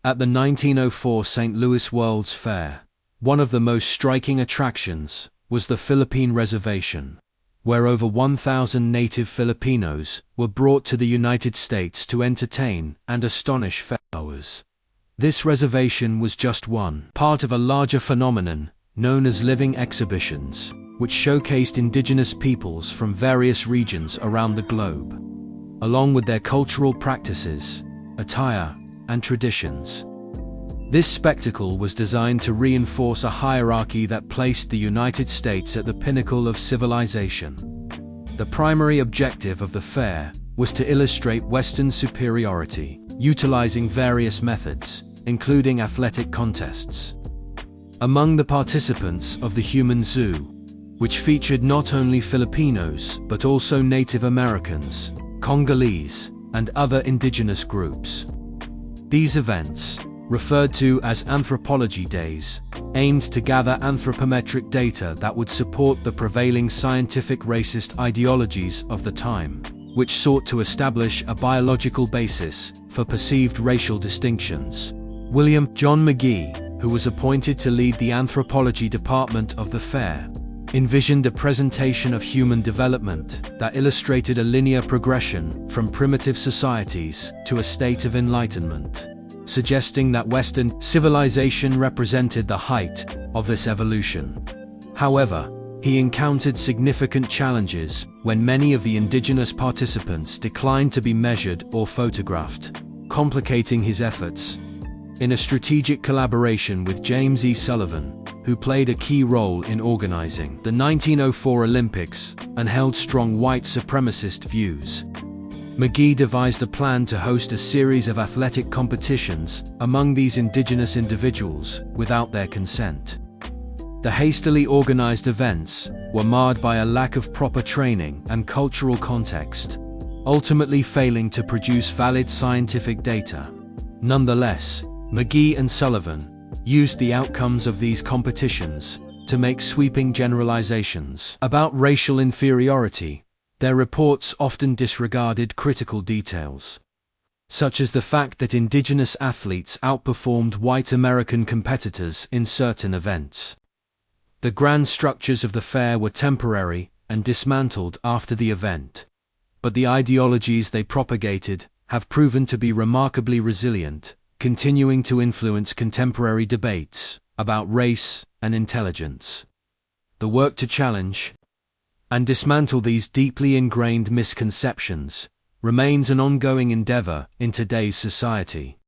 At the 1904 St. Louis World's Fair, one of the most striking attractions was the Philippine Reservation, where over 1,000 native Filipinos were brought to the United States to entertain and astonish fairgoers. This reservation was just one part of a larger phenomenon known as living exhibitions, which showcased indigenous peoples from various regions around the globe, along with their cultural practices, attire, and traditions. This spectacle was designed to reinforce a hierarchy that placed the United States at the pinnacle of civilization. The primary objective of the fair was to illustrate Western superiority, utilizing various methods, including athletic contests. Among the participants of the Human Zoo, which featured not only Filipinos but also Native Americans, Congolese, and other indigenous groups. These events, referred to as Anthropology Days, aimed to gather anthropometric data that would support the prevailing scientific racist ideologies of the time, which sought to establish a biological basis for perceived racial distinctions. William John McGee, who was appointed to lead the anthropology department of the fair, envisioned a presentation of human development that illustrated a linear progression from primitive societies to a state of enlightenment, suggesting that Western civilization represented the height of this evolution. However, he encountered significant challenges when many of the indigenous participants declined to be measured or photographed, complicating his efforts. In a strategic collaboration with James E. Sullivan, who played a key role in organizing the 1904 Olympics and held strong white supremacist views, McGee devised a plan to host a series of athletic competitions among these indigenous individuals without their consent. The hastily organized events were marred by a lack of proper training and cultural context, ultimately failing to produce valid scientific data. Nonetheless, McGee and Sullivan used the outcomes of these competitions to make sweeping generalizations about racial inferiority. Their reports often disregarded critical details, such as the fact that indigenous athletes outperformed white American competitors in certain events. The grand structures of the fair were temporary and dismantled after the event, but the ideologies they propagated have proven to be remarkably resilient, continuing to influence contemporary debates about race and intelligence. The work to challenge and dismantle these deeply ingrained misconceptions remains an ongoing endeavor in today's society.